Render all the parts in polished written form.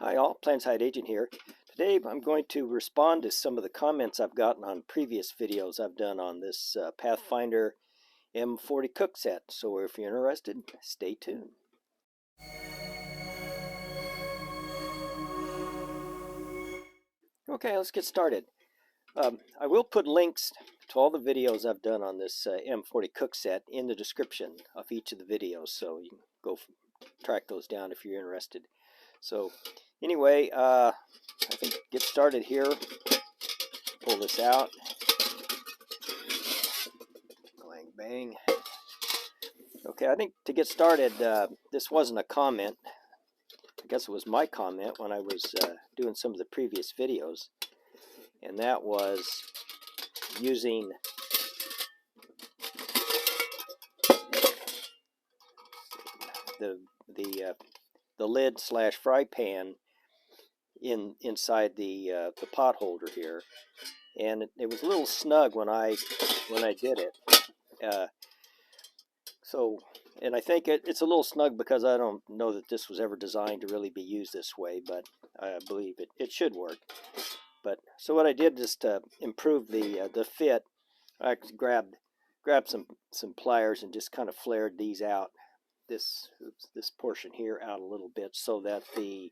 Hi all, Planside Agent here. Today I'm going to respond to some of the comments I've gotten on previous videos I've done on this Pathfinder M40 cook set. So if you're interested, stay tuned. Okay, let's get started. I will put links to all the videos I've done on this M40 cook set in the description of each of the videos, so you can go track those down if you're interested. So anyway, I think get started here. Pull this out. Bang, bang. Okay, I think to get started, this wasn't a comment. I guess it was my comment when I was doing some of the previous videos, and that was using the lid slash fry pan inside the pot holder here, and it was a little snug when I did it. And I think it's a little snug because I don't know that this was ever designed to really be used this way, but I believe it should work. But so what I did just to improve the fit, I grabbed some pliers and just kind of flared these out, this portion here out a little bit, so that it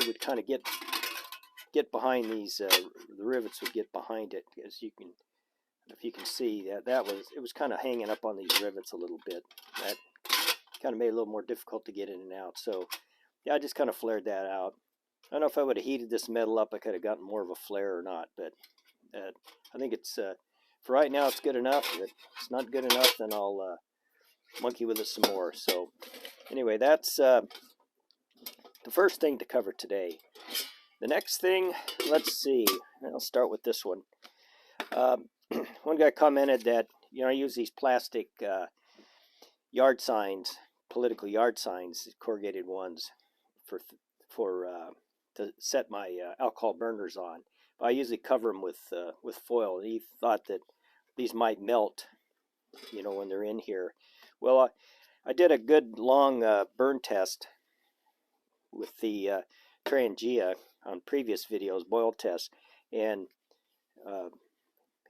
would kind of get behind these. The rivets would get behind it, as you can. If you can see it was kind of hanging up on these rivets a little bit. That kind of made it a little more difficult to get in and out. So yeah, I just kind of flared that out. I don't know if I would have heated this metal up, I could have gotten more of a flare or not, but I think it's for right now it's good enough. If it's not good enough, then I'll monkey with it some more. So anyway, that's the first thing to cover today. The next thing, let's see, I'll start with this one. One guy commented that, I use these plastic yard signs, political yard signs, corrugated ones, to set my alcohol burners on. But I usually cover them with foil. And he thought that these might melt, when they're in here. Well, I did a good long burn test with the Trangia on previous videos, boil tests, and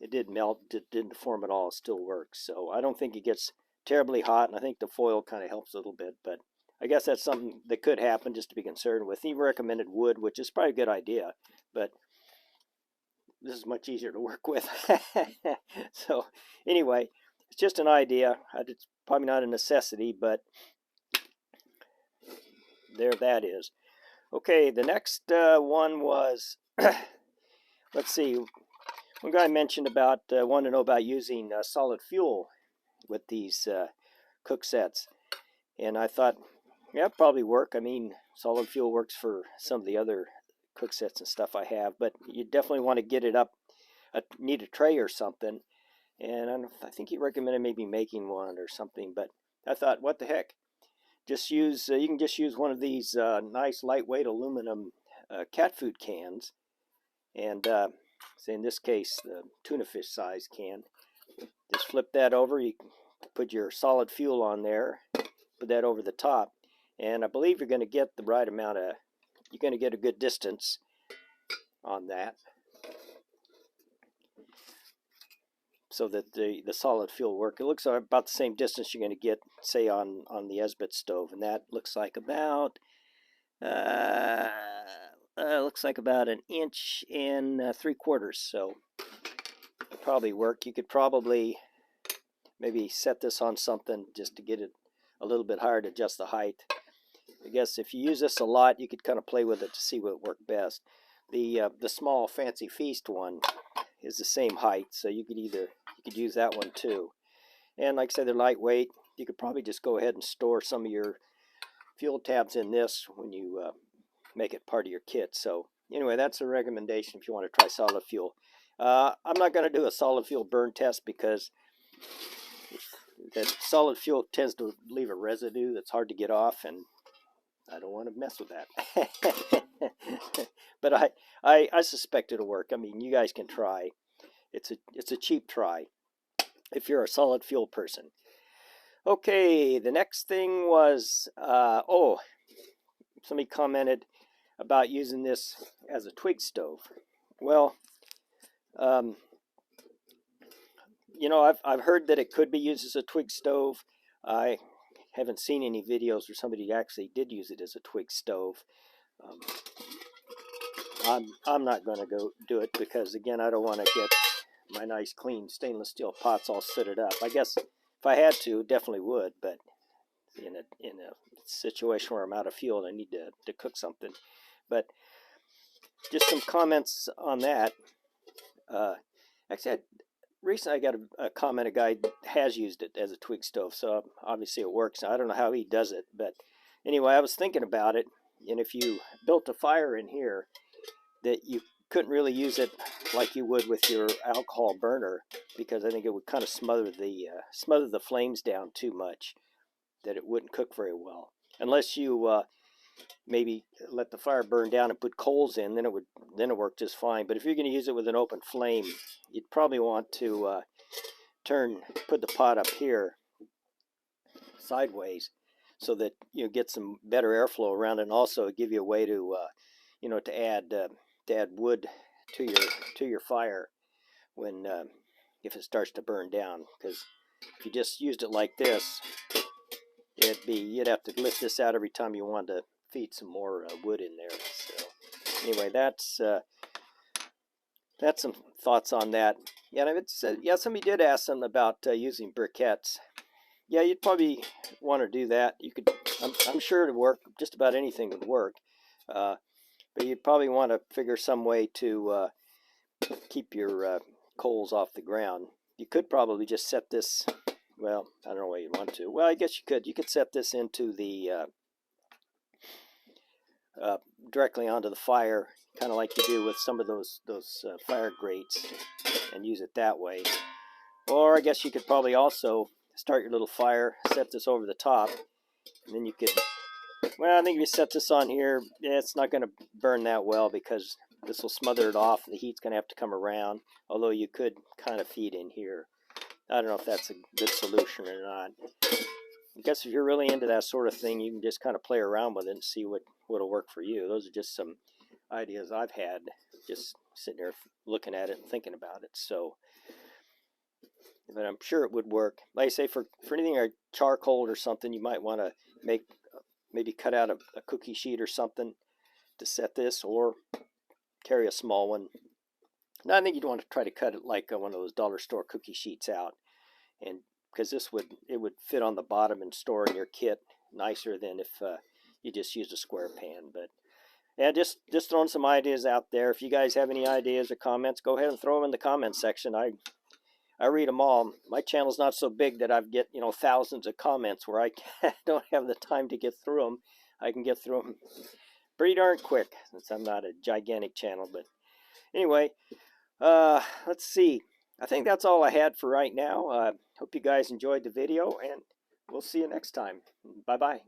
it did melt. It didn't deform at all. It still works. So I don't think it gets terribly hot, and I think the foil kind of helps a little bit. But I guess that's something that could happen, just to be concerned with. He recommended wood, which is probably a good idea, but this is much easier to work with. So anyway, it's just an idea. It's probably not a necessity, but there that is. Okay, the next one was, let's see, one guy mentioned about, wanted to know about using solid fuel with these cook sets. And I thought, yeah, it'd probably work. I mean, solid fuel works for some of the other cook sets and stuff I have, but you definitely want to get it up, need a tray or something. And I think he recommended maybe making one or something, but I thought, what the heck? Just use, you can just use one of these nice lightweight aluminum cat food cans, and say in this case the tuna fish size can. Just flip that over, you put your solid fuel on there, put that over the top, and I believe you're going to get the right amount of, you're going to get a good distance on that, so that the solid fuel work. It looks like about the same distance you're going to get, say, on the Esbit stove, and that looks like about looks like about 1 3/4 inches. So probably work. You could probably maybe set this on something just to get it a little bit higher to adjust the height. I guess if you use this a lot, you could kind of play with it to see what worked best. The small Fancy Feast one is the same height, so you could use that one too. And like I said, they're lightweight. You could probably just go ahead and store some of your fuel tabs in this when you make it part of your kit. So anyway, that's a recommendation if you want to try solid fuel. I'm not going to do a solid fuel burn test because that solid fuel tends to leave a residue that's hard to get off, and I don't want to mess with that. But I suspect it'll work. I mean, you guys can try. It's a cheap try if you're a solid fuel person. Okay, the next thing was somebody commented about using this as a twig stove. Well, you know, I've heard that it could be used as a twig stove. I haven't seen any videos where somebody actually did use it as a twig stove. I'm not going to go do it because, again, I don't want to get my nice clean stainless steel pots all sooted up. I guess if I had to, definitely would, but in a situation where I'm out of fuel and I need to cook something. But just some comments on that. Actually, recently I got a comment, a guy has used it as a twig stove, so obviously it works. I don't know how he does it, but anyway, I was thinking about it, and if you built a fire in here, that you couldn't really use it like you would with your alcohol burner, because I think it would kind of smother the flames down too much, that it wouldn't cook very well. Unless you maybe let the fire burn down and put coals in, then it worked just fine. But if you're going to use it with an open flame, you'd probably want to put the pot up here sideways so that you get some better airflow around it, and also give you a way to to add wood to your fire when if it starts to burn down. Because if you just used it like this, you'd have to lift this out every time you wanted to feed some more wood in there. So anyway, that's some thoughts on that. Yeah, and somebody did ask something about using briquettes. Yeah, you'd probably want to do that. You could, I'm sure it'd work. Just about anything would work. But you'd probably want to figure some way to keep your coals off the ground. You could probably just set this, well, I don't know what you want to. Well, I guess you could. You could set this into the directly onto the fire, kind of like you do with some of those fire grates, and use it that way. Or I guess you could probably also start your little fire, set this over the top, and then you could, well, I think if you set this on here, it's not going to burn that well because this will smother it off. The heat's going to have to come around, although you could kind of feed in here. I don't know if that's a good solution or not. I guess if you're really into that sort of thing, you can just kind of play around with it and see what'll work for you. Those are just some ideas I've had, just sitting there looking at it and thinking about it. So, but I'm sure it would work. Like I say, for anything like charcoal or something, you might want to maybe cut out a cookie sheet or something to set this, or carry a small one. Now, I think you'd want to try to cut it like one of those dollar store cookie sheets out, and because it would fit on the bottom and store in your kit nicer than if you just used a square pan. But yeah, just throwing some ideas out there. If you guys have any ideas or comments, go ahead and throw them in the comments section. I read them all. My channel's not so big that I get thousands of comments where I don't have the time to get through them. I can get through them pretty darn quick since I'm not a gigantic channel. But anyway, let's see. I think that's all I had for right now. Hope you guys enjoyed the video, and we'll see you next time. Bye-bye.